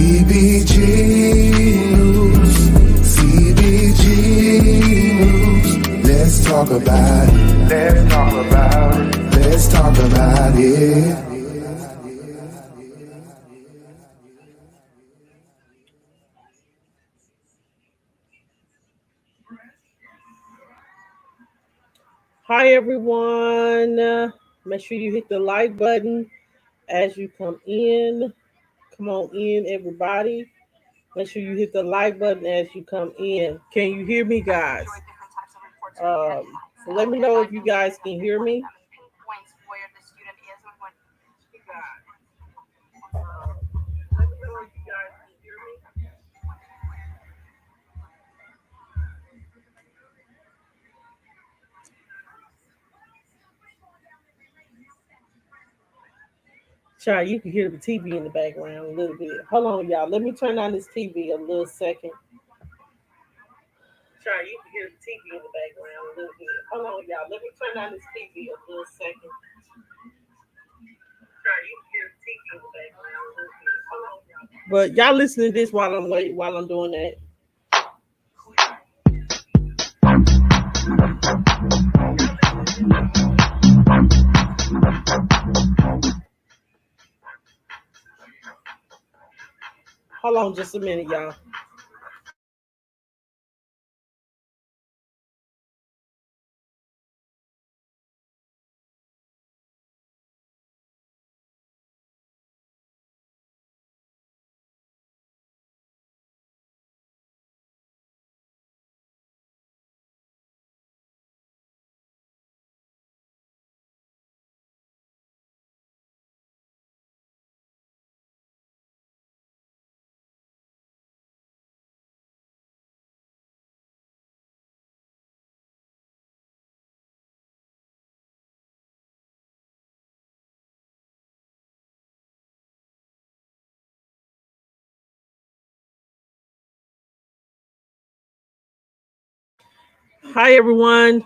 CBG News, CBG News. Let's talk about it. Let's talk about it. Let's talk about it. Hi everyone. Make sure you hit the like button as you come in. Come on in, everybody. Make sure you hit the like button as you come in. Can you hear me, guys? So let me know if you guys can hear me. Child, you can hear the TV in the background a little bit. Hold on, y'all. Let me turn on this TV a little second. Child, you can hear the TV in the background a little bit. Hold on, y'all. Let me turn on this TV a little second. Child, you can hear the TV in the background a little bit. Hold on, y'all. But y'all listen to this while I'm waiting, while I'm doing that. Hold on just a minute, y'all. Hi everyone.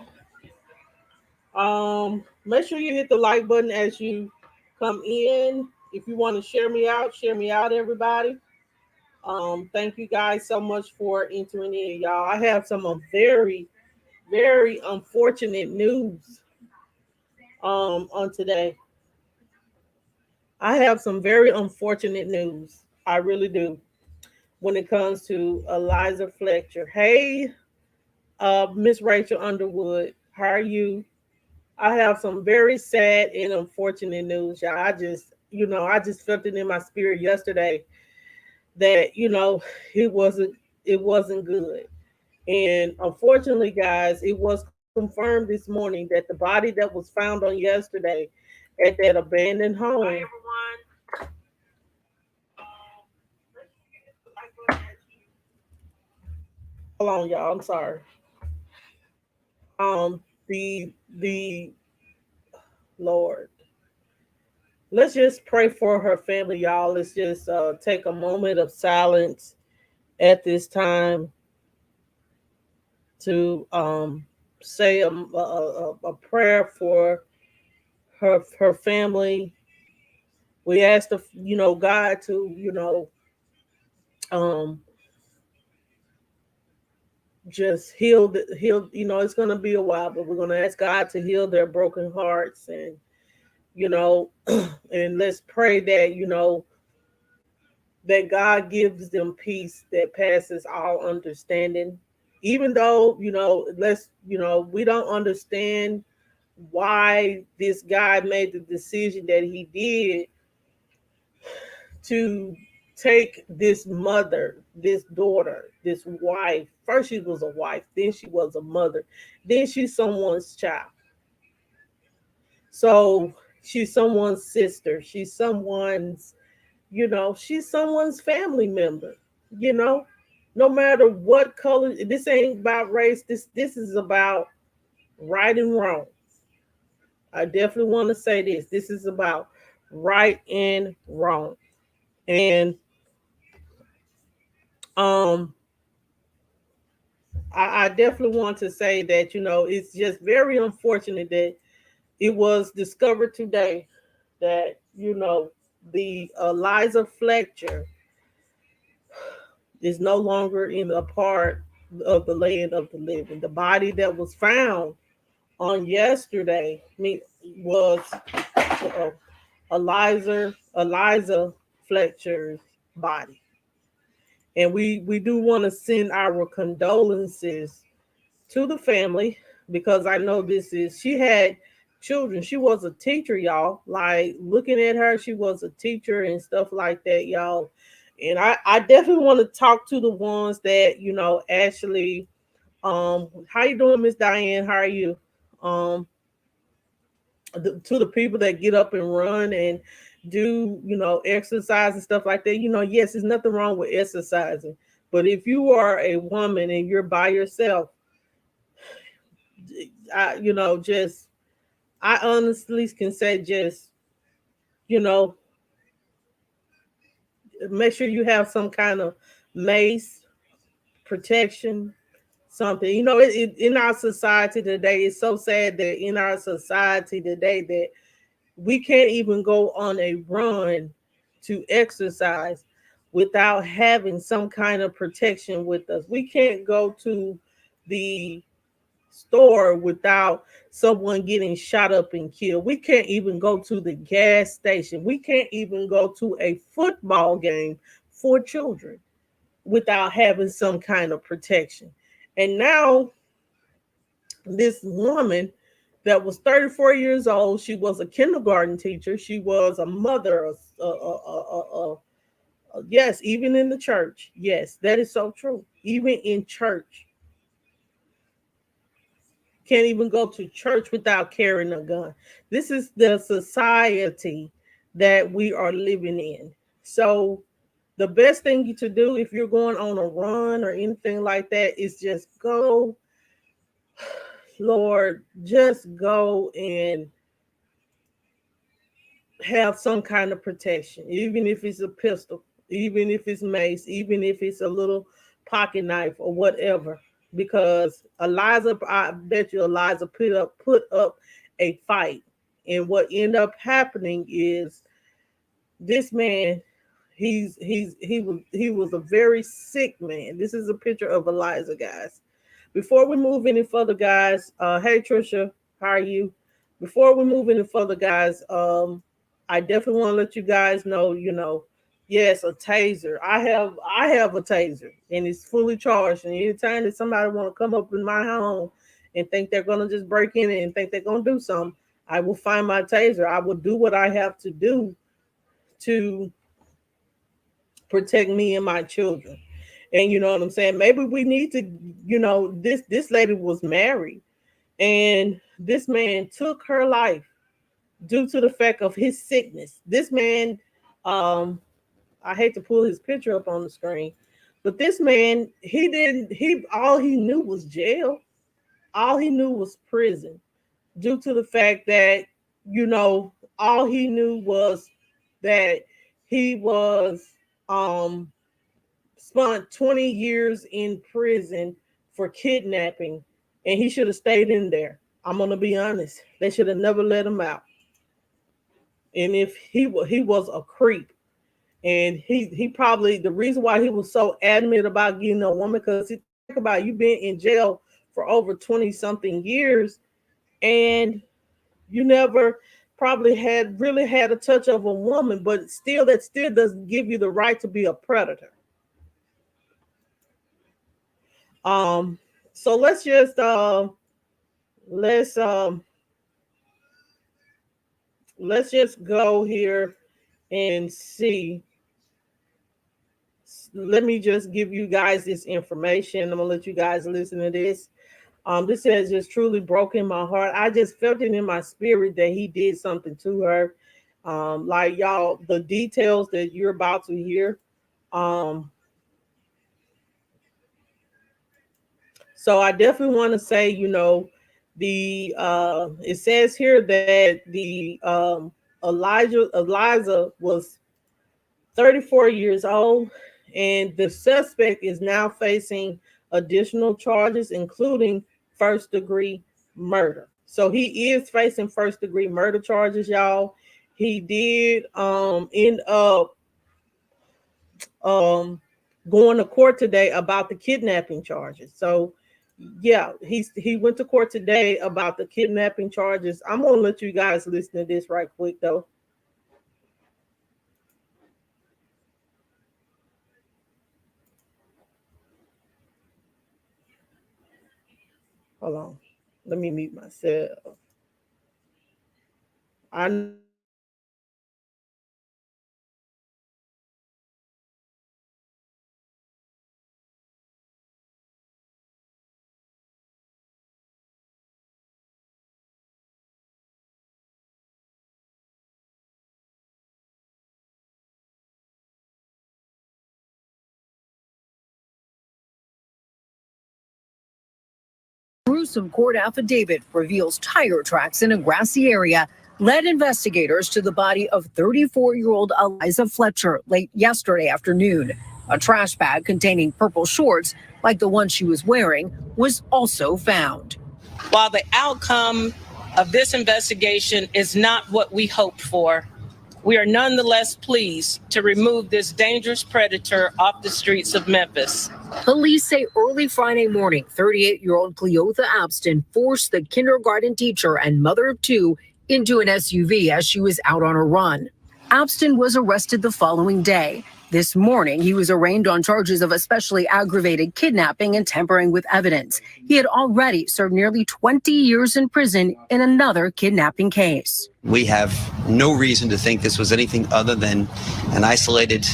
Make sure you hit the like button as you come in. If you want to share me out, everybody. Thank you guys so much for entering in, y'all. I have some very, very unfortunate news on today. I have some very unfortunate news. I really do when it comes to Eliza Fletcher. Hey, Miss Rachel Underwood, how are you? I have some very sad and unfortunate news, y'all. I just felt it in my spirit yesterday that it wasn't good. And unfortunately, guys, it was confirmed this morning that the body that was found on yesterday at that abandoned home. Hi, hold on, y'all. I'm sorry. The Lord. Let's just pray for her family, y'all. Let's just take a moment of silence at this time to say a prayer for her family. We ask God to um, just heal. It's gonna be a while, but we're gonna ask God to heal their broken hearts, and you know, and let's pray that that God gives them peace that passes all understanding. Even though, we don't understand why this guy made the decision that he did to take this mother, this daughter, this wife. First, she was a wife, then she was a mother, then she's someone's child. So she's someone's sister, she's someone's family member, you know, no matter what color. This ain't about race. This is about right and wrong. I definitely want to say this. This is about right and wrong. And um I definitely want to say that, it's just very unfortunate that it was discovered today that, the Eliza Fletcher is no longer in a part of the land of the living. The body that was found on yesterday was uh, Eliza Fletcher's body. And we do want to send our condolences to the family, because I know she had children. She was a teacher, y'all. Like, looking at her, she was a teacher and stuff like that, y'all. And I definitely want to talk to the ones that, actually, how you doing, Miss Diane? How are you? Um, to the people that get up and run and do, exercise and stuff like that. Yes, there's nothing wrong with exercising. But if you are a woman and you're by yourself, just, I honestly can say, just, you know, make sure you have some kind of mace protection, something. In our society today, it's so sad that in our society today that we can't even go on a run to exercise without having some kind of protection with us. We can't go to the store without someone getting shot up and killed. We can't even go to the gas station. We can't even go to a football game for children without having some kind of protection. And now this woman that was 34 years old, she was a kindergarten teacher, she was a mother, yes, even in the church. Yes, that is so true. Even in church, can't even go to church without carrying a gun. This is the society that we are living in. So the best thing to do if you're going on a run or anything like that is just go, Lord, just go and have some kind of protection, even if it's a pistol, even if it's mace, even if it's a little pocket knife or whatever. Because Eliza, I bet you Eliza put up a fight. And what ended up happening is this man, he was a very sick man. This is a picture of Eliza, guys. Before we move any further, guys, hey Trisha, how are you? Before we move any further, guys, I definitely want to let you guys know, yes, a taser. I have a taser, and it's fully charged. And anytime that somebody want to come up in my home and think they're gonna just break in and think they're gonna do something, I will find my taser. I will do what I have to do to protect me and my children. And you know what I'm saying? Maybe we need to, this lady was married, and this man took her life due to the fact of his sickness. This man, um, I hate to pull his picture up on the screen, but this man, he all he knew was jail. All he knew was prison, due to the fact that, all he knew was that he was um spent 20 years in prison for kidnapping, and he should have stayed in there. I'm gonna be honest. They should have never let him out. And if he was a creep, and he probably, the reason why he was so adamant about getting a woman, because he think about, you been in jail for over 20 something years, and you never probably had a touch of a woman, but still, that still doesn't give you the right to be a predator. Um, so let's um let's just go here and see. Let me just give you guys this information. I'm gonna let you guys listen to this. This has just truly broken my heart. I just felt it in my spirit that he did something to her. Like, y'all, the details that you're about to hear. Um, So I definitely want to say, the it says here that the Eliza was 34 years old, and the suspect is now facing additional charges, including first degree murder. So he is facing first degree murder charges, y'all. He did end up um going to court today about the kidnapping charges. So yeah, he went to court today about the kidnapping charges. I'm gonna let you guys listen to this right quick though. Hold on. Let me mute myself. I know y'all can hear me, but I don't know if y'all can hear me. Gruesome court affidavit reveals tire tracks in a grassy area led investigators to the body of 34-year-old Eliza Fletcher late yesterday afternoon. A trash bag containing purple shorts, like the one she was wearing, was also found. While the outcome of this investigation is not what we hoped for, we are nonetheless pleased to remove this dangerous predator off the streets of Memphis. Police say early Friday morning, 38-year-old Cleopa forced the kindergarten teacher and mother of two into an SUV as she was out on a run. Abston was arrested the following day. This morning, he was arraigned on charges of especially aggravated kidnapping and tampering with evidence. He had already served nearly 20 years in prison in another kidnapping case. We have no reason to think this was anything other than an isolated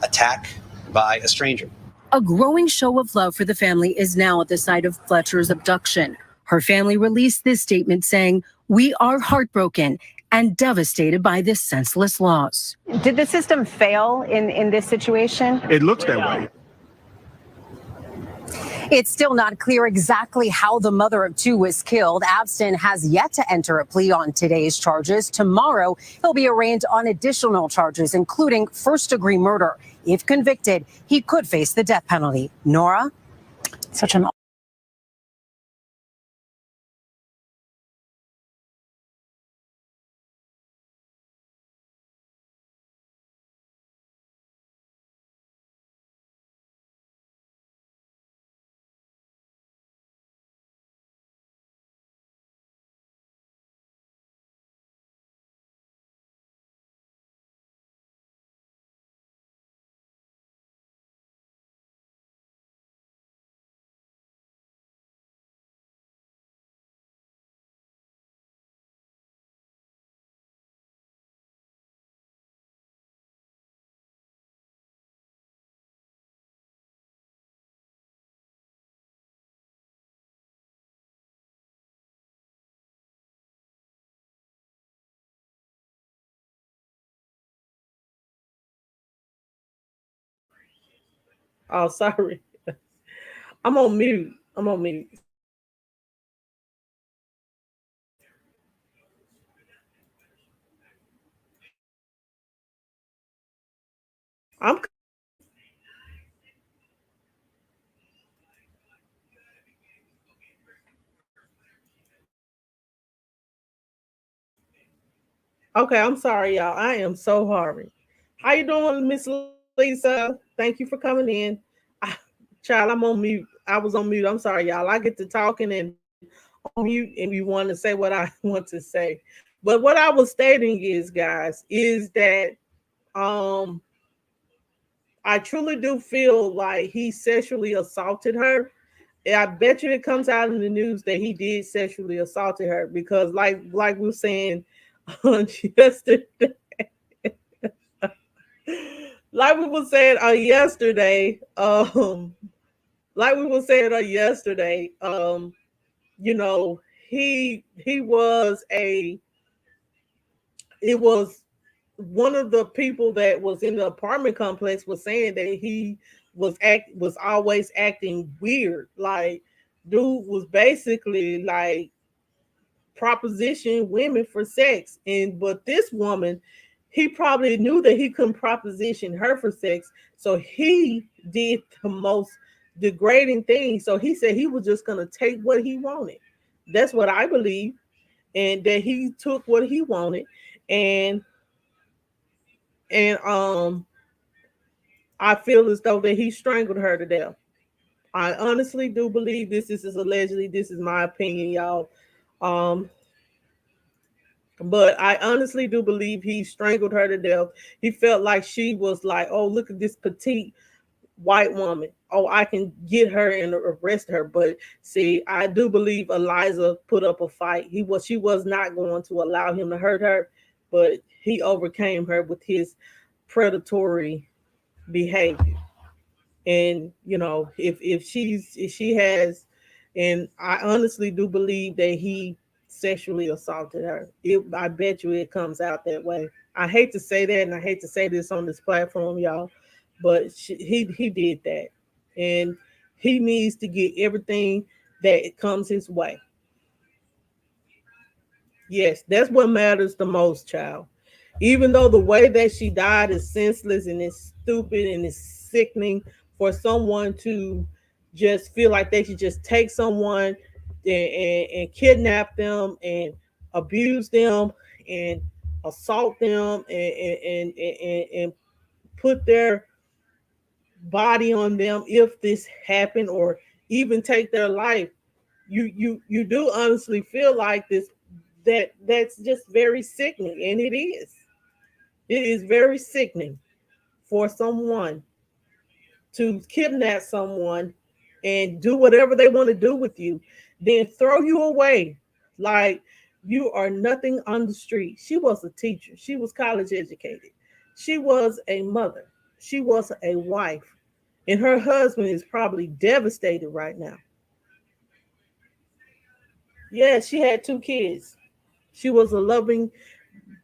attack by a stranger. A growing show of love for the family is now at the site of Fletcher's abduction. Her family released this statement saying, "We are heartbroken and devastated by this senseless loss." Did the system fail in this situation? It looks that way. It's still not clear exactly how the mother of two was killed. Abston has yet to enter a plea on today's charges. Tomorrow, he'll be arraigned on additional charges, including first-degree murder. If convicted, he could face the death penalty. Nora? Such an Oh, sorry. I'm on mute. I'm on mute. I'm okay. I'm sorry, y'all. I am so sorry. How you doing, Miss Lisa? Thank you for coming in. I, child, I'm on mute. I was on mute. I'm sorry, y'all. I get to talking and on mute, and you want to say what I want to say. But what I was stating is, guys, is that um I truly do feel like he sexually assaulted her. I bet you it comes out in the news that he did sexually assaulted her because, like we were saying yesterday, like we were saying yesterday, like we were saying yesterday, you know, he was a it was one of the people that was in the apartment complex was saying that he was always acting weird. Like dude was basically like proposition women for sex. And but this woman, he probably knew that he couldn't proposition her for sex. So he did the most degrading thing. So he said he was just gonna take what he wanted. That's what I believe. And that he took what he wanted. And I feel as though that he strangled her to death. I honestly do believe this is allegedly. This is my opinion, y'all. Um, but I honestly do believe he strangled her to death. He felt like she was like, oh, look at this petite white woman. Oh, I can get her and arrest her. But see, I do believe Eliza put up a fight. She was not going to allow him to hurt her, but he overcame her with his predatory behavior. And if she has, and I honestly do believe that he sexually assaulted her. I bet you it comes out that way. I hate to say that, and I hate to say this on this platform, y'all, but he did that, and he needs to get everything that comes his way. Yes, that's what matters the most, child. Even though the way that she died is senseless and it's stupid and it's sickening for someone to just feel like they should just take someone and kidnap them and abuse them and assault them and put their body on them if this happened, or even take their life. You do honestly feel like this, that's just very sickening, and it is very sickening for someone to kidnap someone and do whatever they want to do with you, then throw you away like you are nothing on the street. She was a teacher, she was college educated, she was a mother, she was a wife, and her husband is probably devastated right now. Yeah, she had 2 kids. She was a loving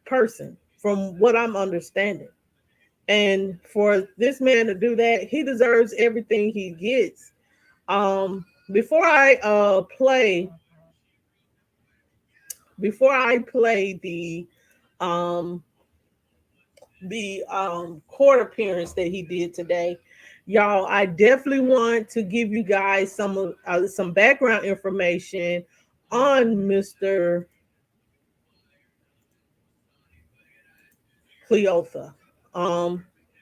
person, from what I'm understanding. And for this man to do that, he deserves everything he gets. Before I play um court appearance that he did today, y'all, I definitely want to give you guys some background information on Mr. Cleopa.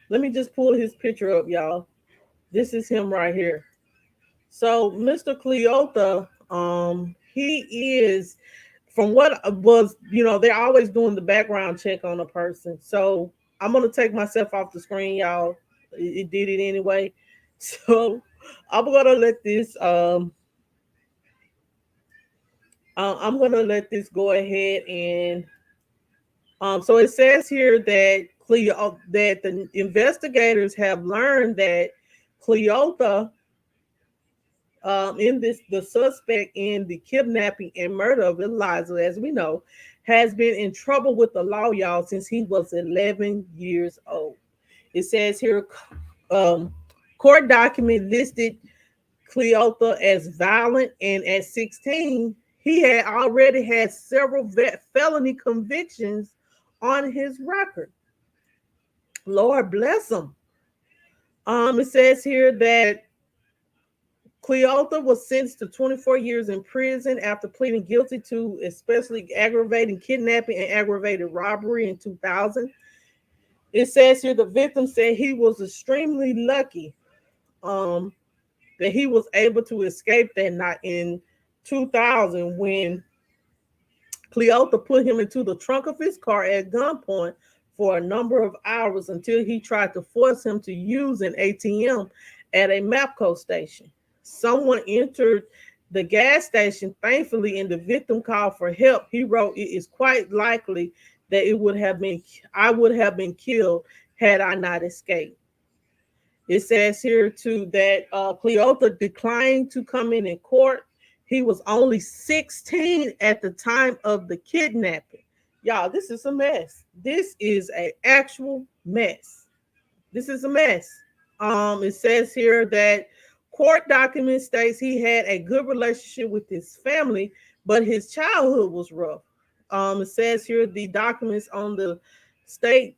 Let me just pull his picture up, y'all. This is him right here. So Mr. Cleopa, he is, from what was, they're always doing the background check on a person. So I'm gonna take myself off the screen, y'all. It did it anyway. So I'm gonna let this go ahead and so it says here that that the investigators have learned that Cleopa, the suspect in the kidnapping and murder of Eliza, as we know, has been in trouble with the law, y'all, since he was 11 years old. It says here, court document listed Cleopa as violent, and at 16, he had already had several felony convictions on his record. Lord bless him. It says here that Cleopa was sentenced to 24 years in prison after pleading guilty to especially aggravating kidnapping and aggravated robbery in 2000. It says here the victim said he was extremely lucky that he was able to escape that night in 2000 when Cleopa put him into the trunk of his car at gunpoint for a number of hours until he tried to force him to use an ATM at a MAPCO station. Someone entered the gas station, thankfully, and the victim called for help. He wrote, "It is quite likely that I would have been killed had I not escaped." It says here too that Cleopa declined to come in court. He was only 16 at the time of the kidnapping. Y'all, this is a mess. This is an actual mess. This is a mess. It says here that court document states he had a good relationship with his family, but his childhood was rough. It says here the documents on the state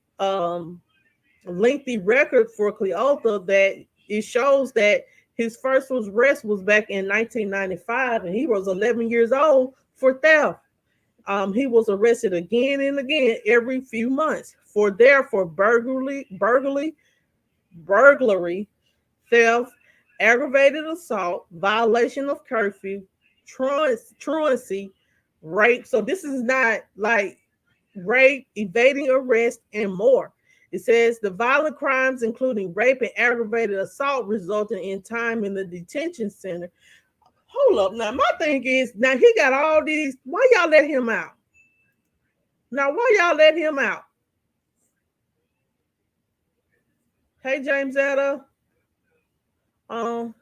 lengthy record for Cleopa that it shows that his first arrest was back in 1995, and he was 11 years old for theft. He was arrested again and again every few months for burglary, burglary, theft, aggravated assault, violation of curfew, truancy, rape. So this is not like rape, evading arrest, and more. It says the violent crimes, including rape and aggravated assault, resulting in time in the detention center. Hold up. Now, my thing is, now he got all these. Why y'all let him out? Now, why y'all let him out? Hey, James Etta. Why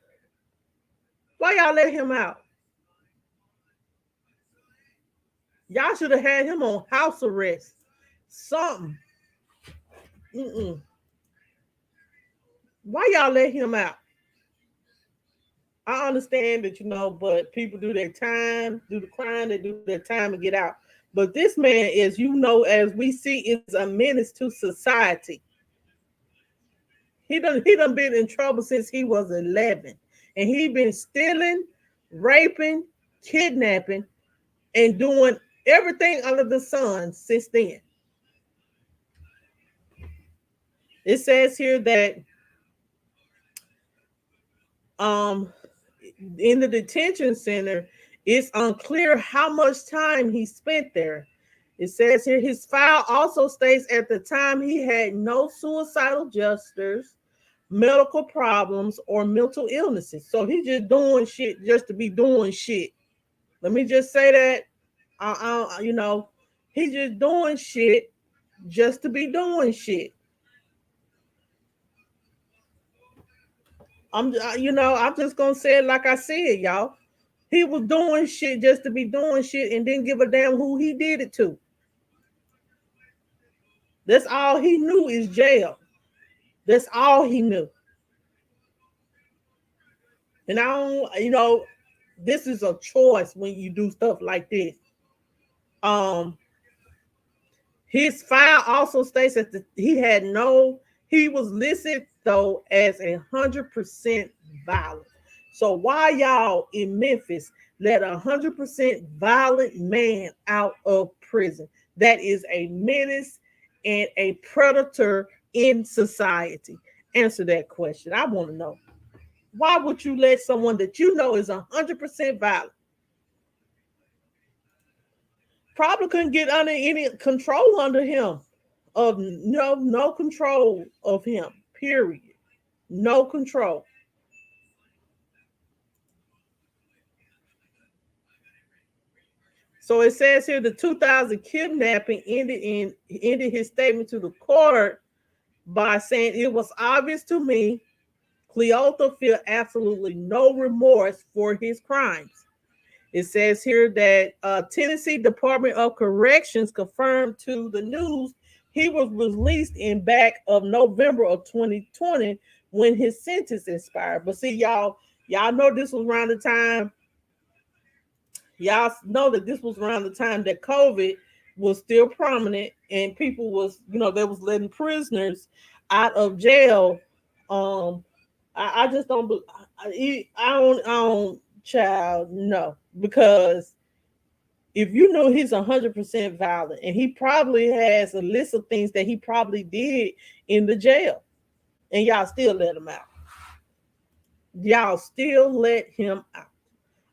y'all let him out? Y'all should have had him on house arrest. Something. Why y'all let him out? I understand that, but people do their time, do the crime, they do their time and get out. But this man is, as we see, is a menace to society. He done been in trouble since he was 11. And he been stealing, raping, kidnapping, and doing everything under the sun since then. It says here that in the detention center, it's unclear how much time he spent there. It says here his file also states at the time he had no suicidal gestures, medical problems, or mental illnesses. So he's just doing shit just to be doing shit. Let me just say that. He's just doing shit just to be doing shit. I'm just gonna say it like I said, y'all. He was doing shit just to be doing shit and didn't give a damn who he did it to. That's all he knew is jail. That's all he knew. And this is a choice when you do stuff like this. His file also states that he was listed though as 100% violent. So why y'all in Memphis let 100% violent man out of prison? That is a menace and a predator in society. Answer that question. I want to know. Why would you let someone that is 100% violent? Probably couldn't get under any control under him. No control of him. Period. No control. So it says here the 2000 kidnapping ended his statement to the court by saying it was obvious to me Cleopa felt absolutely no remorse for his crimes. It says here that Tennessee Department of Corrections confirmed to the news he was released in back of November of 2020 when his sentence expired. But see, y'all know this was around the time. Y'all know that this was around the time that COVID was still prominent and people was, they was letting prisoners out of jail. I just don't. I don't, child, no, because if you know he's 100% violent and he probably has a list of things that he probably did in the jail, and y'all still let him out. Y'all still let him out.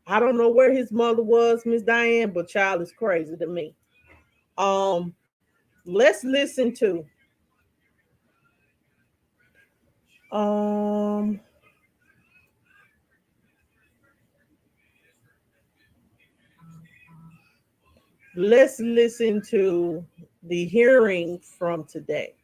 I don't know where his mother was, Miss Diane, but child is crazy to me. Let's listen to. Let's listen to the hearing from today.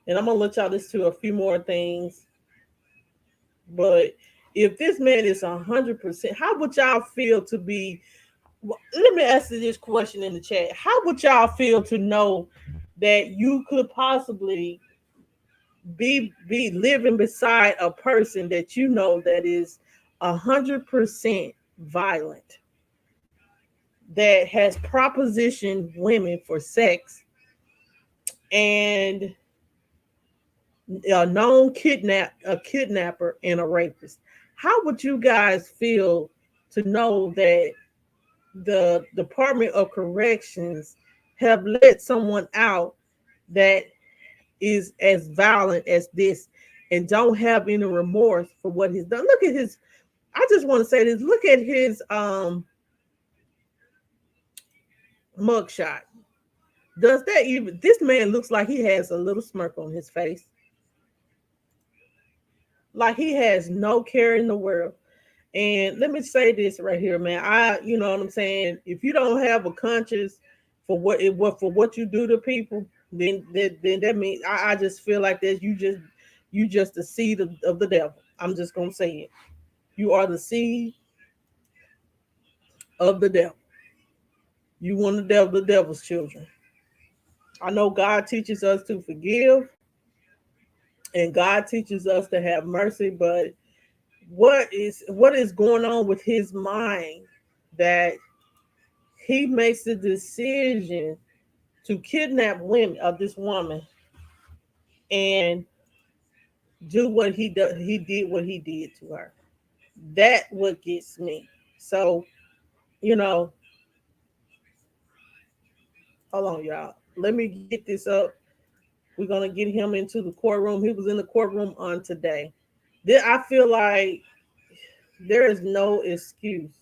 And I'm going to let y'all listen to a few more things. But if this man is 100%, how would y'all feel to be? Let me ask you this question in the chat. How would y'all feel to know that you could possibly be living beside a person that that is 100% violent, that has propositioned women for sex, and a known kidnapper and a rapist? How would you guys feel to know that the Department of Corrections have let someone out that is as violent as this and don't have any remorse for what he's done. Look at his, I just want to say this, look at his mugshot. Does that even, this man looks like he has a little smirk on his face. Like he has no care in the world. And let me say this right here, man. You know what I'm saying? If you don't have a conscience for what you do to people, then that means I just feel like that you just the seed of the devil. I'm just gonna say it. You are the seed of the devil. You one of the devil's children. I know God teaches us to forgive and God teaches us to have mercy, but what is going on with his mind that he makes the decision to kidnap women of this woman and do what he does. He did what he did to her. That what gets me. So, you know, hold on, y'all. Let me get this up. We're gonna get him into the courtroom. He was in the courtroom on today. I feel like there is no excuse.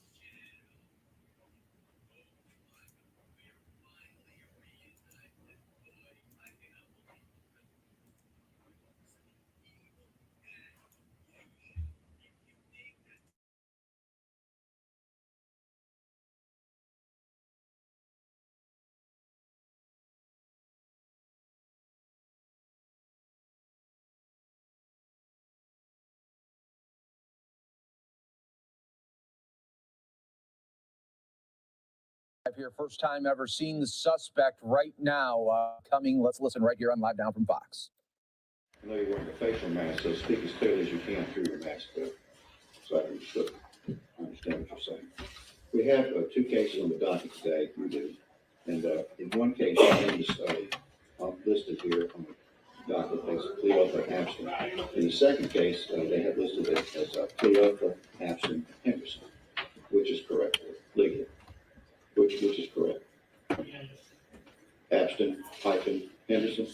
Here, first time ever seen the suspect right now coming. Let's listen right here on Live Down from Fox. I know you're wearing a facial mask, so speak as clearly as you can through your mask, so I can understand what you're saying. We have two cases on the docket today, you do, and in one case, your name is listed here on the docket as Cleopa Abston. In the second case, they have listed it as Cleopa Abston Henderson, which is correct legally. Which is correct? Abston hyphen Henderson.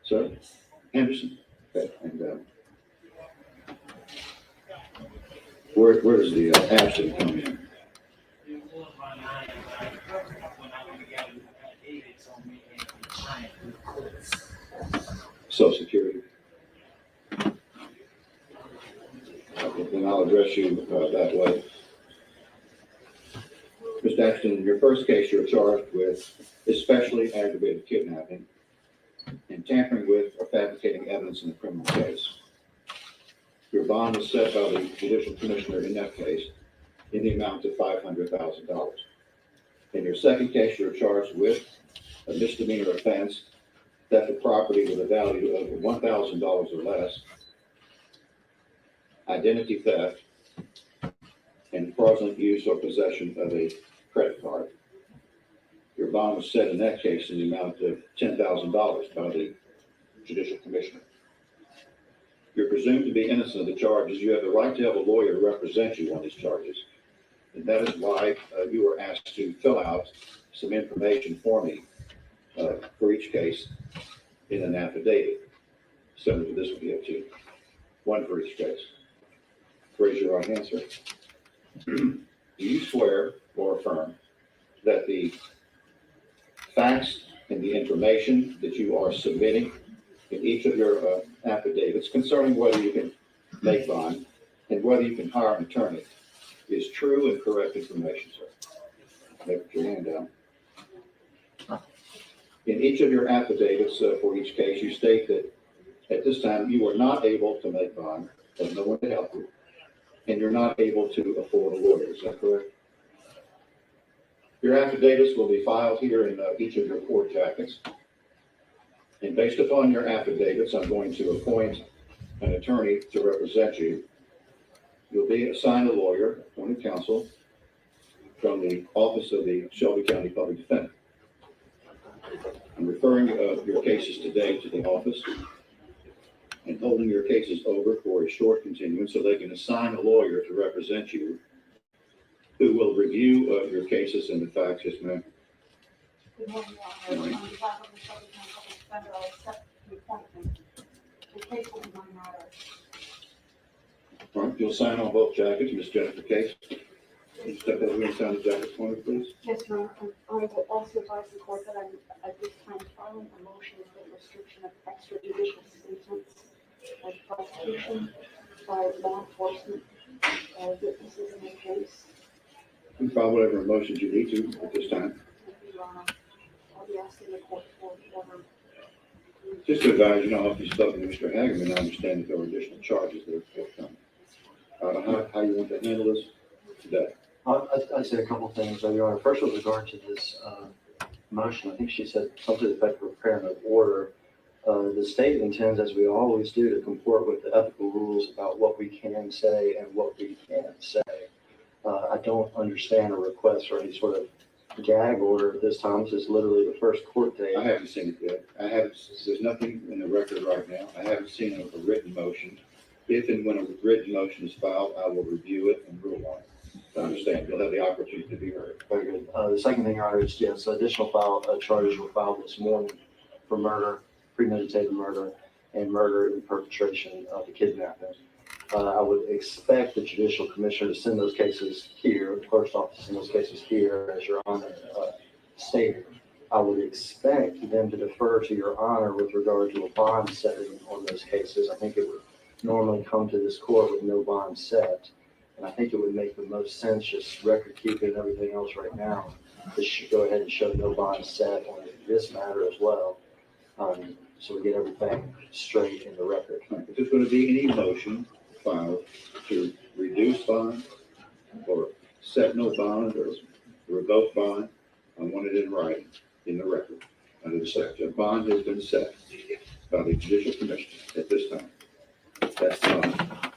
Sir? Henderson. Okay. And where does the Abston come in? Social Security. Okay, then I'll address you that way. Mr. Ashton, in your first case, you're charged with especially aggravated kidnapping and tampering with or fabricating evidence in a criminal case. Your bond was set by the judicial commissioner in that case in the amount of $500,000. In your second case, you're charged with a misdemeanor offense, theft of property with a value of $1,000 or less, identity theft, and fraudulent use or possession of a credit card. Your bond was set in that case in the amount of $10,000 by the judicial commissioner. You're presumed to be innocent of the charges. You have the right to have a lawyer represent you on these charges. And that is why you were asked to fill out some information for me for each case in an affidavit. Similar to this one, you have two. One for each case. Raise your right hand, sir. Do you swear or affirm that the facts and the information that you are submitting in each of your affidavits concerning whether you can make bond and whether you can hire an attorney is true and correct information, sir? Put your hand down. In each of your affidavits for each case, you state that at this time you are not able to make bond, there's no one to help you, and you're not able to afford a lawyer. Is that correct? Your affidavits will be filed here in each of your court jackets. And based upon your affidavits, I'm going to appoint an attorney to represent you. You'll be assigned a lawyer, appointed counsel, from the Office of the Shelby County Public Defender. I'm referring your cases today to the office and holding your cases over for a short continuance so they can assign a lawyer to represent you who will review your cases and the facts. Yes, ma'am. Good morning, Your Honor. On behalf of the Southern Public Defender, I accept the appointment. The case will be my matter. All right, you'll sign on both jackets, Ms. Jennifer Case. Can you step over and sign the jacket for me, please? Yes, Your Honor. I will also advise the court that I'm at this time filing a motion for the restriction of extrajudicial statements of prosecution by law enforcement witnesses in the case. You can file whatever motions you need to at this time. Your Honor, I'll be asking the court for order. Just to advise, you know, if you've spoken to Mr. Hagerman, I understand that there are additional charges that are forthcoming. How you want to handle this today? I'd say a couple of things, Your Honor. First, with regard to this motion, I think she said something to the effect of preparing an order. The state intends, as we always do, to comport with the ethical rules about what we can say and what we can't say. I don't understand a request for any sort of gag order at this time. This is literally the first court date. I haven't seen it yet. There's nothing in the record right now. I haven't seen a written motion. If and when a written motion is filed, I will review it and rule on it. I understand. You'll have the opportunity to be heard. Very good. The second thing, Your Honor, is yes, additional charges were filed this morning for murder, premeditated murder, and murder in perpetration of the kidnapping. I would expect the Judicial Commissioner to send those cases here, the clerk's office to send those cases here, as Your Honor stated. I would expect them to defer to Your Honor with regard to a bond setting on those cases. I think it would normally come to this court with no bond set. And I think it would make the most sense, just record keeping and everything else right now, to go ahead and show no bond set on this matter as well. So we get everything straight in the record. If there's going to be any motion filed to reduce bond or set no bond or revoke bond, I want it in writing, in the record. Under the section, a bond has been set by the Judicial Commission at this time. That's fine.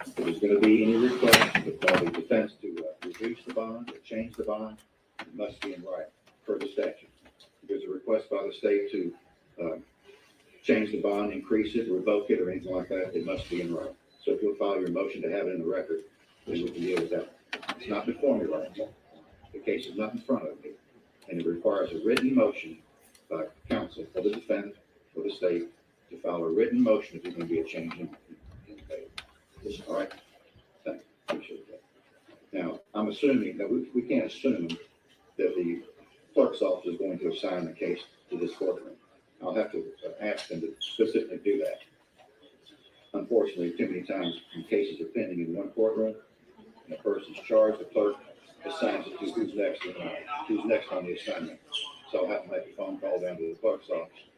If there's going to be any request by the defense to reduce the bond or change the bond, it must be in writing per the statute. If there's a request by the state to change the bond, increase it, revoke it, or anything like that, it must be in writing. So if you'll file your motion to have it in the record, then we can deal with that. It's not before me right now. The case is not in front of me, and it requires a written motion by counsel for the defendant or the state to file a written motion if there's going to be a change in pay. All right? Thank you. Appreciate that. Now, I'm assuming that we can't assume that the clerk's office is going to assign the case to this courtroom. I'll have to ask them to specifically do that. Unfortunately, too many times when cases are pending in one courtroom and a person's charged, the clerk assigns it to who's next on the assignment. So I'll have to make a phone call down to the clerk's office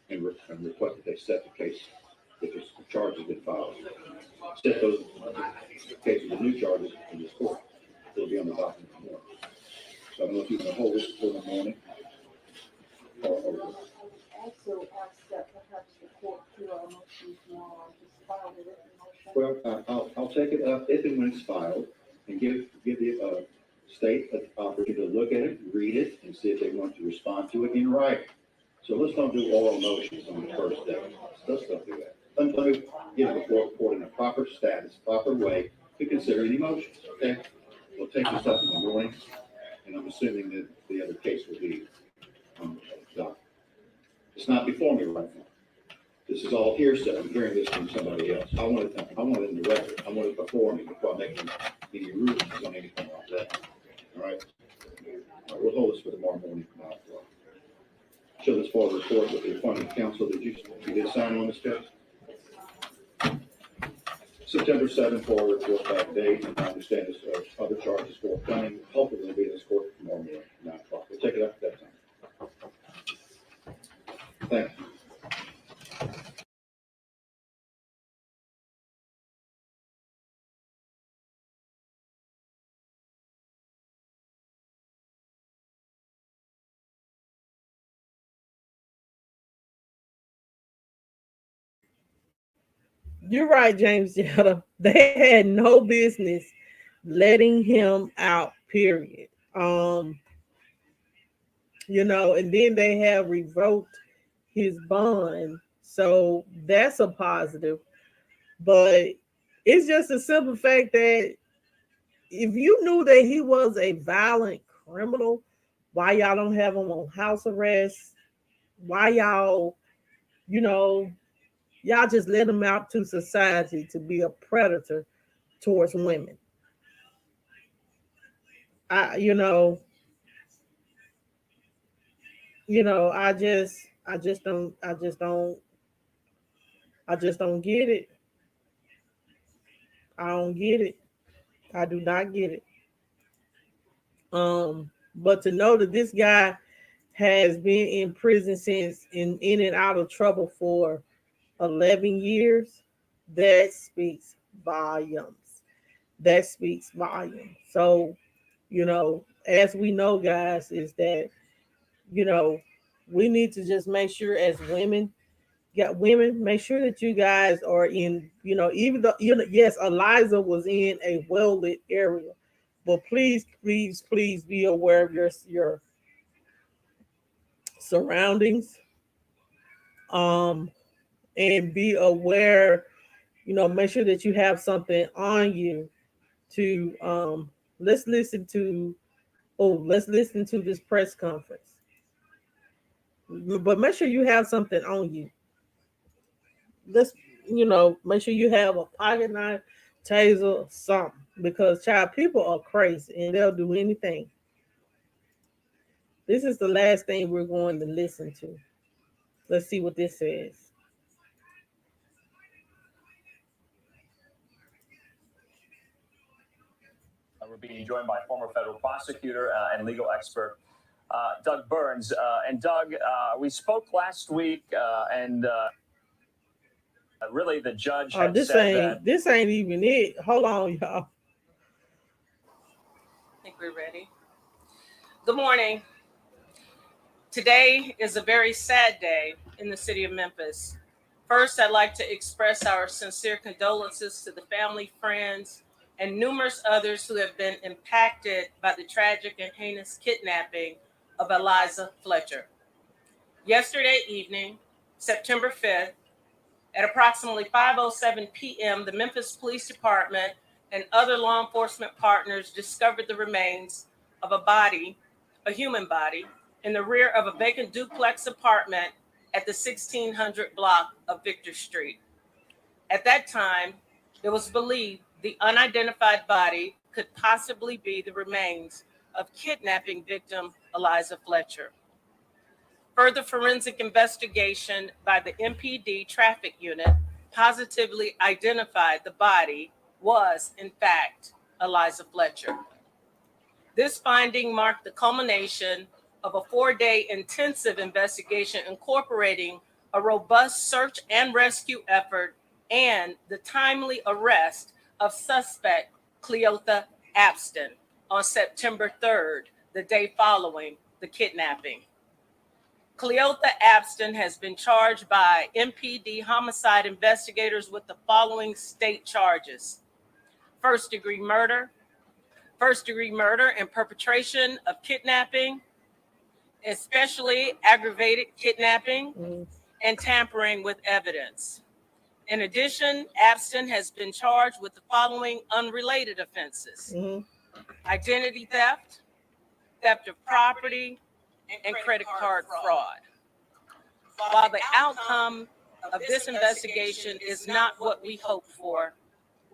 and request that they set the case if the charge has been filed. Set those cases of new charges in this court. It'll be on the document in the morning. So I don't know if you can hold this for the morning. Also ask that perhaps the court do our motion tomorrow, just file the written motion. Well, I'll take it up if and when it's filed and give the state an opportunity to look at it, read it, and see if they want to respond to it in writing. So let's don't do oral motions on the first day. Let's don't do that. Let me give the court in a proper status, proper way to consider any motions, okay? We'll take this up in the morning, and I'm assuming that the other case will be done. It's not before me right now. This is all hearsay. I'm hearing this from somebody else. I want it in the record. I want it before me before I make any rulings on anything like that. All right? All right, we'll hold this for tomorrow morning. Show this for a report with the appointed counsel. Did you did sign on this case? September 7th for a report back date, and I understand this other charges forthcoming. Hopefully it'll be in this court tomorrow morning, 9 o'clock. We'll take it up at that time. Thank you. You're right, James Jetta. They had no business letting him out, period. And then they have revoked his bond. So that's a positive. But it's just a simple fact that if you knew that he was a violent criminal, why y'all don't have him on house arrest? Why y'all, you know, y'all just let him out to society to be a predator towards women? I, I just don't get it. I don't get it. I do not get it. But to know that this guy has been in prison since in and out of trouble for 11 years, that speaks volumes. That speaks volumes. So, as we know, guys, is that, you know, we need to just make sure as women, make sure that you guys are in, even though, yes, Eliza was in a well lit area, but please, please, please be aware of your surroundings, um, and be aware. Make sure that you have something on you to let's listen to. Oh, let's listen to this press conference. But make sure you have something on you. Let's, make sure you have a pocket knife, taser, something. Because child, people are crazy and they'll do anything. This is the last thing we're going to listen to. Let's see what this says. We're being joined by former federal prosecutor and legal expert Doug Burns. And Doug, we spoke last week, and really the judge had said this ain't even it. Hold on, y'all. I think we're ready. Good morning. Today is a very sad day in the city of Memphis. First, I'd like to express our sincere condolences to the family, friends, and numerous others who have been impacted by the tragic and heinous kidnapping of Eliza Fletcher. Yesterday evening, September 5th, at approximately 5:07 p.m., the Memphis Police Department and other law enforcement partners discovered the remains of a human body, in the rear of a vacant duplex apartment at the 1600 block of Victor Street. At that time, it was believed the unidentified body could possibly be the remains of kidnapping victim Eliza Fletcher. Further forensic investigation by the MPD traffic unit positively identified the body was, in fact, Eliza Fletcher. This finding marked the culmination of a 4-day intensive investigation incorporating a robust search and rescue effort and the timely arrest of suspect Cleopa on September 3rd, the day following the kidnapping. Cleopa has been charged by MPD homicide investigators with the following state charges: first-degree murder and perpetration of kidnapping, especially aggravated kidnapping, and tampering with evidence. In addition, Abston has been charged with the following unrelated offenses: identity theft, theft of property, and credit card fraud. While the outcome of this investigation is not what we hoped for,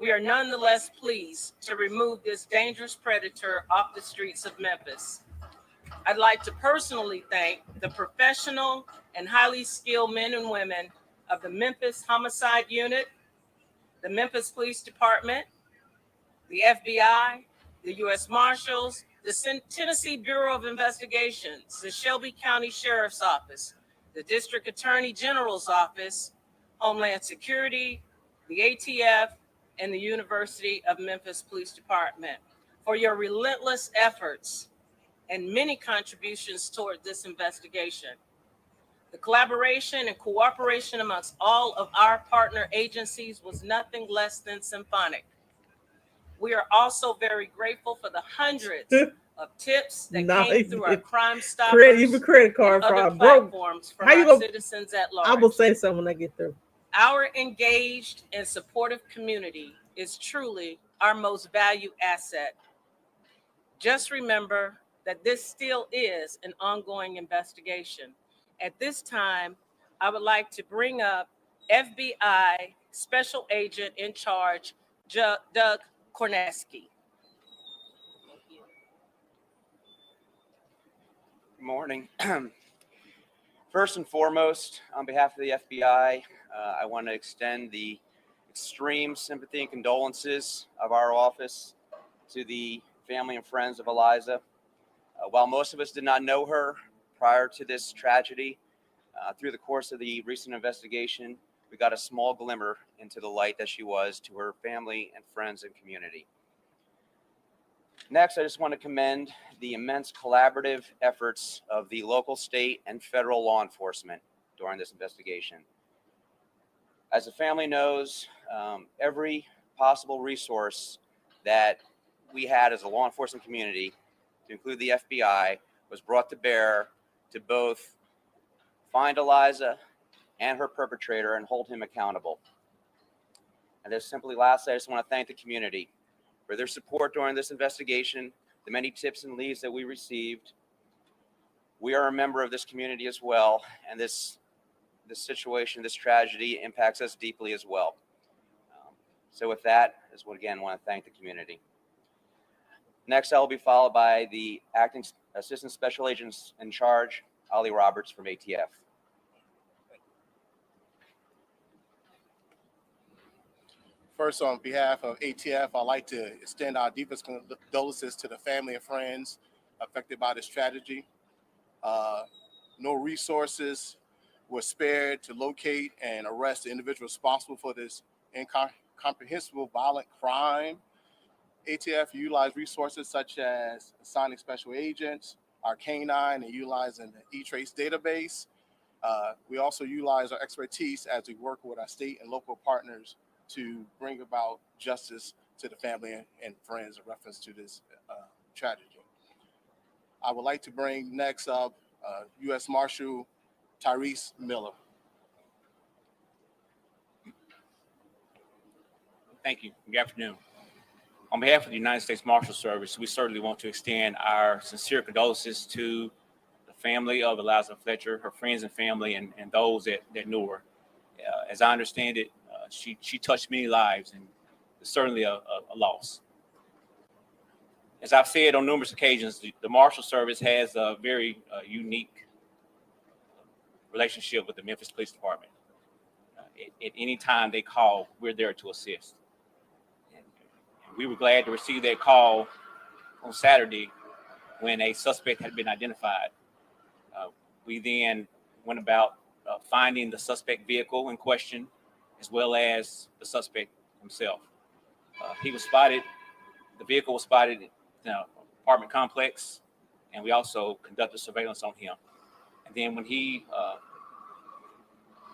we are nonetheless pleased to remove this dangerous predator off the streets of Memphis. I'd like to personally thank the professional and highly skilled men and women of the Memphis Homicide Unit, the Memphis Police Department, the FBI, the U.S. Marshals, the Tennessee Bureau of Investigations, the Shelby County Sheriff's Office, the District Attorney General's Office, Homeland Security, the ATF, and the University of Memphis Police Department for your relentless efforts and many contributions toward this investigation. The collaboration and cooperation amongst all of our partner agencies was nothing less than symphonic. We are also very grateful for the hundreds of tips that came through our Crime Stoppers even credit card and other fraud, platforms from our citizens at large. I will say something when I get through. Our engaged and supportive community is truly our most valued asset Just remember that this still is an ongoing investigation. At this time, I would like to bring up FBI Special Agent in Charge, Doug Kornaski. Good morning. First and foremost, on behalf of the FBI, I want to extend the extreme sympathy and condolences of our office to the family and friends of Eliza. While most of us did not know her prior to this tragedy, through the course of the recent investigation, we got a small glimmer into the light that she was to her family and friends and community. Next, I just want to commend the immense collaborative efforts of the local, state, and federal law enforcement during this investigation. As the family knows, every possible resource that we had as a law enforcement community, to include the FBI, was brought to bear to both find Eliza and her perpetrator and hold him accountable. And just simply lastly, I just want to thank the community for their support during this investigation, the many tips and leads that we received. We are a member of this community as well, and this situation, this tragedy impacts us deeply as well. So with that, I just again want to thank the community. Next, I will be followed by the Acting Assistant Special Agent in Charge, Ollie Roberts from ATF. First, on behalf of ATF, I'd like to extend our deepest condolences to the family and friends affected by this tragedy. No resources were spared to locate and arrest the individual responsible for this incomprehensible violent crime. ATF utilized resources such as assigning special agents, our canine, and utilizing the E-Trace database. We also utilize our expertise as we work with our state and local partners to bring about justice to the family and friends in reference to this tragedy. I would like to bring next up U.S. Marshal Tyrese Miller. Thank you. Good afternoon. On behalf of the United States Marshal Service, we certainly want to extend our sincere condolences to the family of Eliza Fletcher, her friends and family, and those that knew her. As I understand it, she touched many lives, and it's certainly a loss. As I've said on numerous occasions, the Marshal Service has a very unique relationship with the Memphis Police Department. At any time they call, we're there to assist. We were glad to receive that call on Saturday when a suspect had been identified. We then went about finding the suspect vehicle in question, as well as the suspect himself. He was spotted, the vehicle was spotted in the apartment complex, and we also conducted surveillance on him. And then when he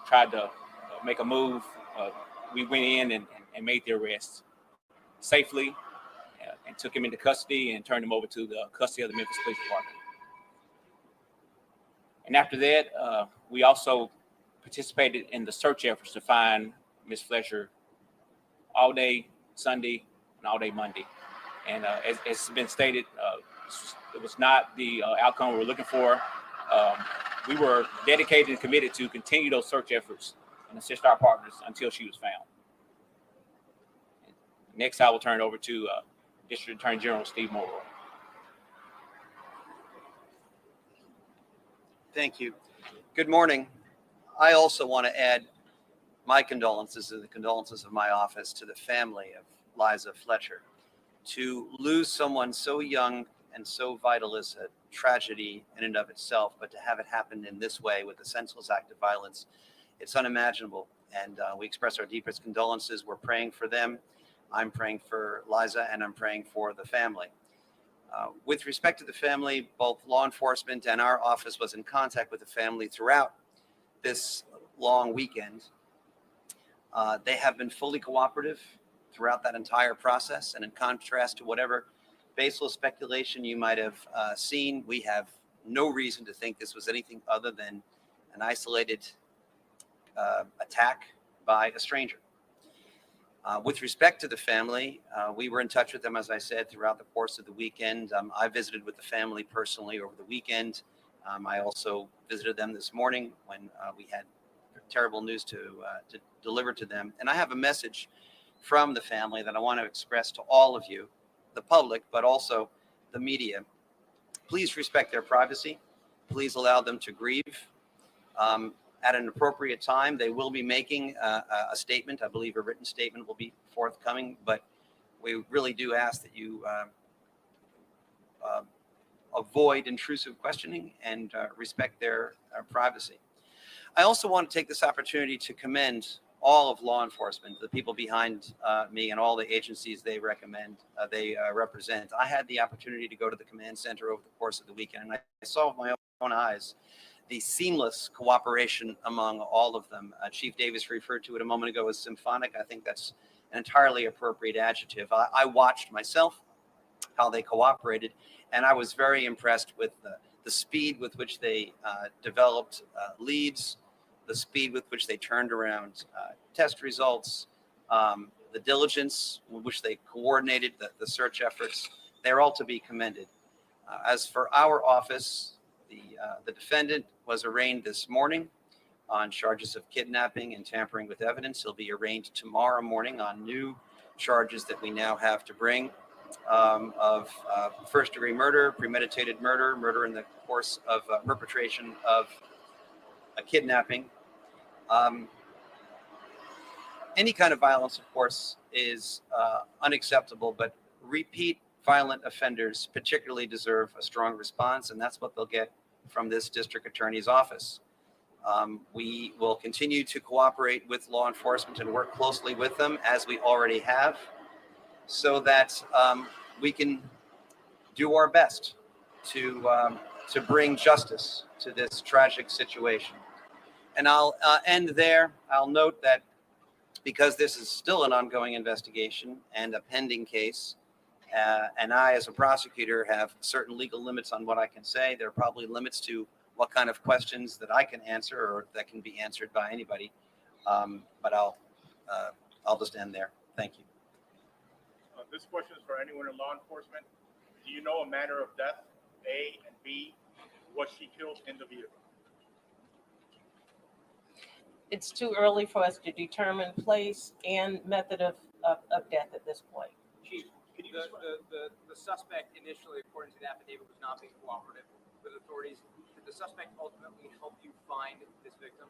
tried to make a move, we went in and made the arrest safely and took him into custody and turned him over to the custody of the Memphis Police Department. And after that, we also participated in the search efforts to find Ms. Fletcher all day Sunday and all day Monday. And as has been stated, it was not the outcome we were looking for. We were dedicated and committed to continue those search efforts and assist our partners until she was found. Next, I will turn it over to District Attorney General Steve Morrow. Thank you. Good morning. I also want to add my condolences and the condolences of my office to the family of Eliza Fletcher. To lose someone so young and so vital is a tragedy in and of itself, but to have it happen in this way with a senseless act of violence, it's unimaginable. And we express our deepest condolences. We're praying for them. I'm praying for Eliza, and I'm praying for the family. With respect to the family, both law enforcement and our office was in contact with the family throughout this long weekend. They have been fully cooperative throughout that entire process. And in contrast to whatever baseless speculation you might have seen, we have no reason to think this was anything other than an isolated attack by a stranger. With respect to the family, we were in touch with them, as I said, throughout the course of the weekend. I visited with the family personally over the weekend. I also visited them this morning when we had terrible news to deliver to them. And I have a message from the family that I want to express to all of you, the public, but also the media. Please respect their privacy. Please allow them to grieve. At an appropriate time, they will be making a statement. I believe a written statement will be forthcoming, but we really do ask that you avoid intrusive questioning and respect their privacy. I also want to take this opportunity to commend all of law enforcement, the people behind me and all the agencies they represent. I had the opportunity to go to the command center over the course of the weekend, and I saw with my own eyes the seamless cooperation among all of them. Chief Davis referred to it a moment ago as symphonic. I think that's an entirely appropriate adjective. I watched myself how they cooperated, and I was very impressed with the speed with which they developed leads, the speed with which they turned around test results, the diligence with which they coordinated the search efforts. They're all to be commended. As for our office, the defendant was arraigned this morning on charges of kidnapping and tampering with evidence. He'll be arraigned tomorrow morning on new charges that we now have to bring of first-degree murder, premeditated murder, murder in the course of perpetration of a kidnapping. Any kind of violence, of course, is unacceptable, but repeat violent offenders particularly deserve a strong response, and that's what they'll get from this district attorney's office. We will continue to cooperate with law enforcement and work closely with them, as we already have, so that we can do our best to bring justice to this tragic situation. And I'll end there. I'll note that because this is still an ongoing investigation and a pending case, and I, as a prosecutor, have certain legal limits on what I can say. There are probably limits to what kind of questions that I can answer or that can be answered by anybody. But I'll just end there. Thank you. This question is for anyone in law enforcement. Do you know a manner of death, A, and B, was she killed in the vehicle? It's too early for us to determine place and method of death at this point. Chief, the suspect initially, according to the affidavit, was not being cooperative with authorities. Did the suspect ultimately help you find this victim?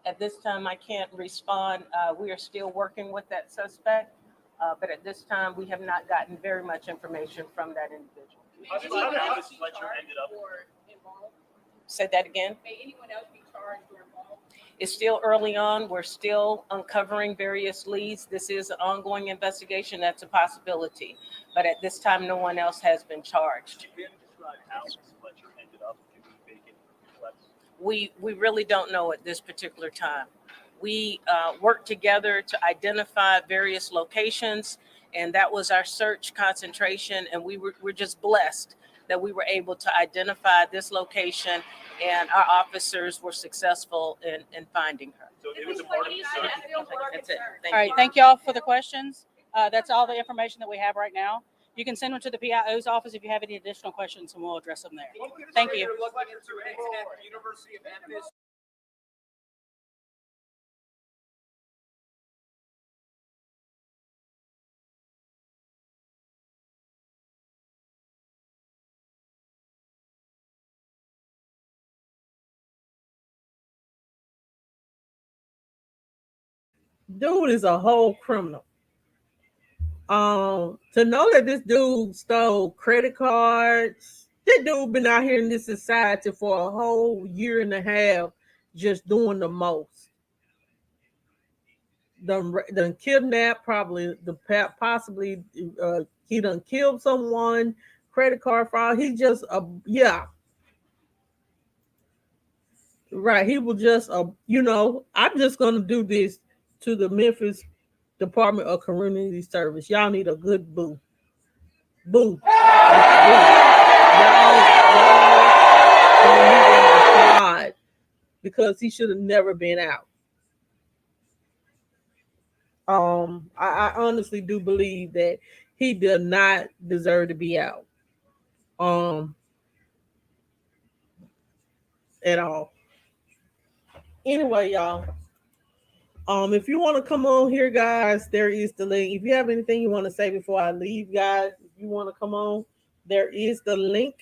At this time, I can't respond. We are still working with that suspect, but at this time, we have not gotten very much information from that individual. How did Fletcher ended up? Say that again. May anyone else be charged or involved? It's still early on. We're still uncovering various leads. This is an ongoing investigation. That's a possibility. But at this time, no one else has been charged. Can you describe how Fletcher ended up in the vacant complex? We really don't know at this particular time. We worked together to identify various locations, and that was our search concentration. And we're just blessed that we were able to identify this location, and our officers were successful in finding her. So it was a part of the search. That's it. All right, thank y'all for the questions. That's all the information that we have right now. You can send them to the PIO's office if you have any additional questions, and we'll address them there. Thank you. Looking into an incident at the University of Memphis. Dude is a whole criminal. To know that this dude stole credit cards, this dude been out here in this society for a whole year and a half, just doing the most. Done kidnapped, possibly he done killed someone, credit card fraud. He just right. He was just I'm just gonna do this to the Memphis Department of Community Service. Y'all need a good boo. Boo. Y'all because he should have never been out. I honestly do believe that he did not deserve to be out. Um, at all. Anyway, y'all. If you want to come on here, guys, there is the link. If you have anything you want to say before I leave, guys, if you want to come on, there is the link.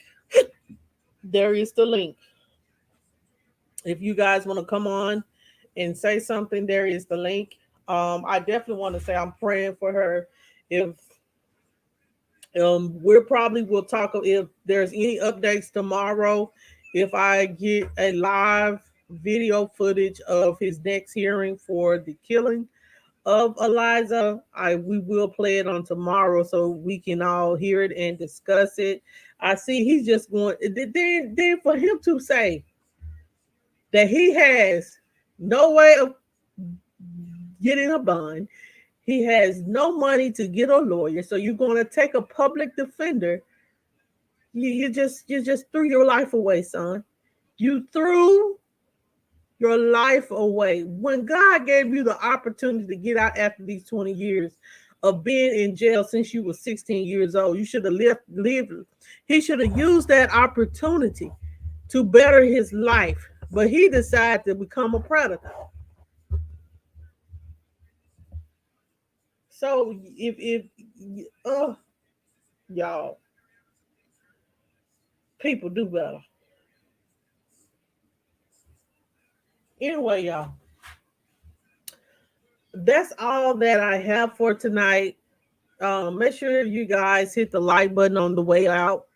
There is the link. If you guys want to come on and say something, there is the link. I definitely want to say I'm praying for her. If we're probably will talk if there's any updates tomorrow. If I get a live video footage of his next hearing for the killing of Eliza, we will play it on tomorrow so we can all hear it and discuss it. I see he's just going. Then for him to say that he has no way of getting a bond, he has no money to get a lawyer, so you're going to take a public defender. You just threw your life away, son. You threw your life away. When God gave you the opportunity to get out after these 20 years of being in jail since you were 16 years old, you should have lived. He should have used that opportunity to better his life, but he decided to become a predator. So if y'all, people do better. Anyway, y'all, that's all that I have for tonight. Make sure you guys hit the like button on the way out.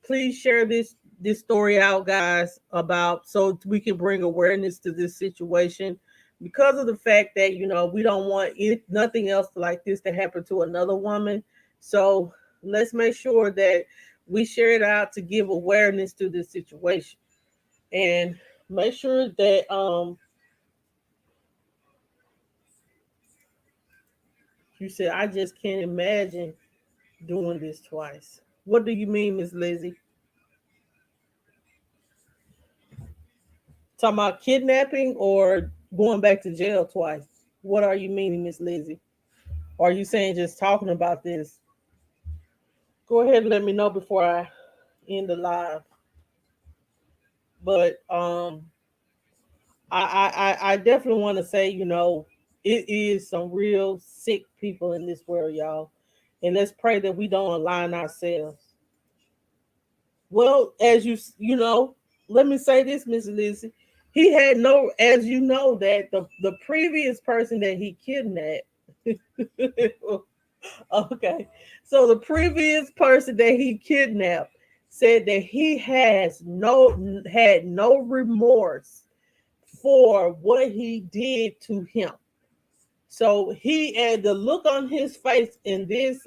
Please share this story out, guys, about so we can bring awareness to this situation, because of the fact that we don't want nothing else like this to happen to another woman. So let's make sure that we share it out to give awareness to this situation, and make sure that you said, I just can't imagine doing this twice. What do you mean, Miss Lizzie? Talking about kidnapping or going back to jail twice? What are you meaning, Miss Lizzie? Or are you saying just talking about this? Go ahead and let me know before I end the live. But I definitely want to say, it is some real sick people in this world, y'all. And let's pray that we don't align ourselves. Well, as let me say this, Miss Lizzie. He had no, as you know, that the previous person that he kidnapped. Okay. So the previous person that he kidnapped said that he had no remorse for what he did to him. So he had the look on his face in this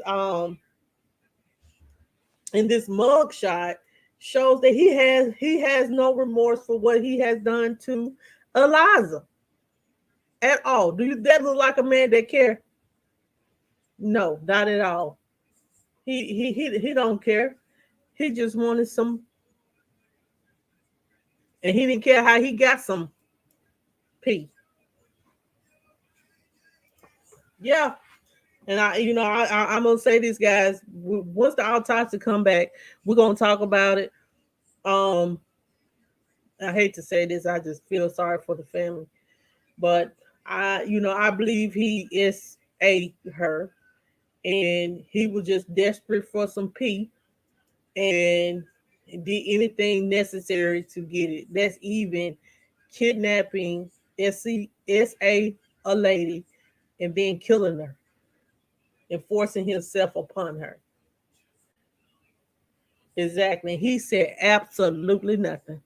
mugshot shows that he has no remorse for what he has done to Eliza at all. That look like a man that care? No, not at all. He don't care. He just wanted some, and he didn't care how he got some pee. Yeah, and I'm gonna say this, guys. Once the autopsy come back, we're gonna talk about it. I hate to say this, I just feel sorry for the family, but I believe he is her, and he was just desperate for some pee, and did anything necessary to get it. That's even kidnapping a lady and then killing her and forcing himself upon her. Exactly. He said absolutely nothing.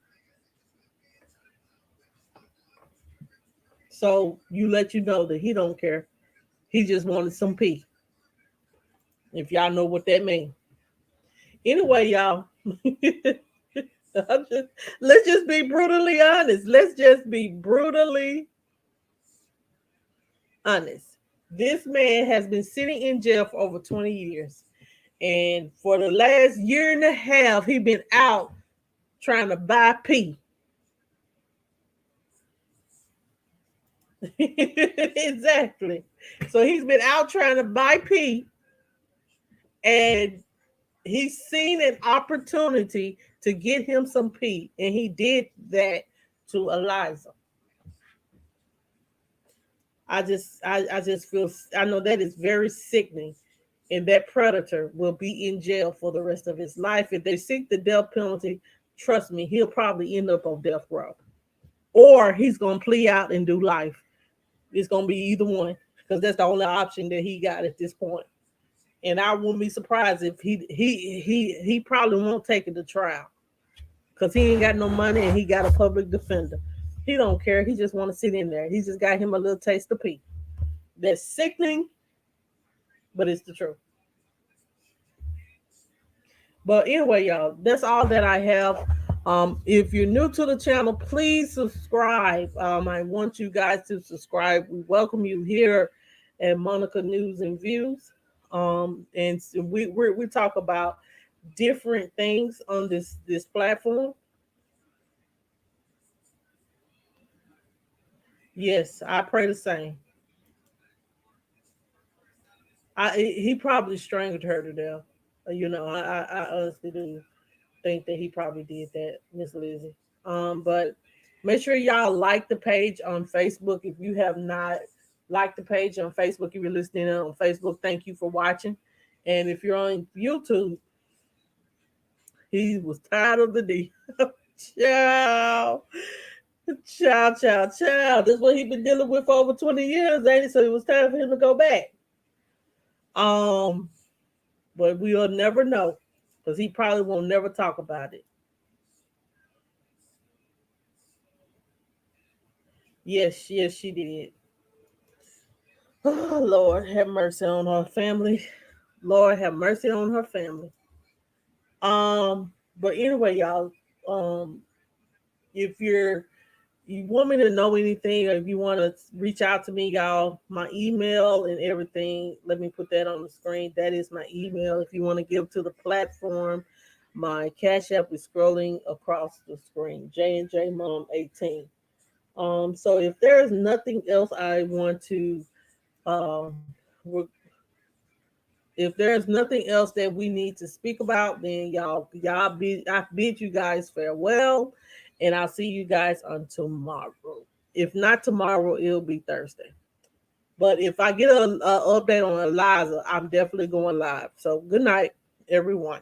So let you know that he don't care. He just wanted some pee. If y'all know what that means. Anyway, y'all. Let's just be brutally honest. Let's just be brutally honest. This man has been sitting in jail for over 20 years. And for the last year and a half, he's been out trying to buy pee. Exactly. So he's been out trying to buy Pete, and he's seen an opportunity to get him some Pete, and he did that to Eliza. I just feel, I know that is very sickening, and that predator will be in jail for the rest of his life. If they seek the death penalty, trust me, he'll probably end up on death row, or he's gonna plea out and do life. It's gonna be either one, because that's the only option that he got at this point. And I wouldn't be surprised if he probably won't take it to trial, because he ain't got no money and he got a public defender. He don't care. He just want to sit in there. He just got him a little taste of pee. That's sickening, but it's the truth. But anyway, y'all, that's all that I have. If you're new to the channel, please subscribe. I want you guys to subscribe. We welcome you here at Monica News and Views. And so we talk about different things on this platform. Yes, I pray the same. He probably strangled her to death. I honestly do think that he probably did that, Miss Lizzie. But make sure y'all like the page on Facebook if you have not liked the page on Facebook. If you're listening on Facebook, thank you for watching. And if you're on YouTube, he was tired of the D. Ciao. Ciao. That's what he's been dealing with for over 20 years, ain't it? So it was time for him to go back. But we'll never know, because he probably won't never talk about it. Yes, she did. Oh, Lord, have mercy on her family. Lord, have mercy on her family. But anyway, y'all, if you want me to know anything, or if you want to reach out to me, y'all, my email and everything, let me put that on the screen. That is my email. If you want to give to the platform, my Cash App is scrolling across the screen, J&J Mom 18. So if there's nothing else I want to, if there's nothing else that we need to speak about, then I bid you guys farewell, and I'll see you guys on tomorrow. If not tomorrow, it'll be Thursday. But if I get an update on Eliza, I'm definitely going live. So good night, everyone.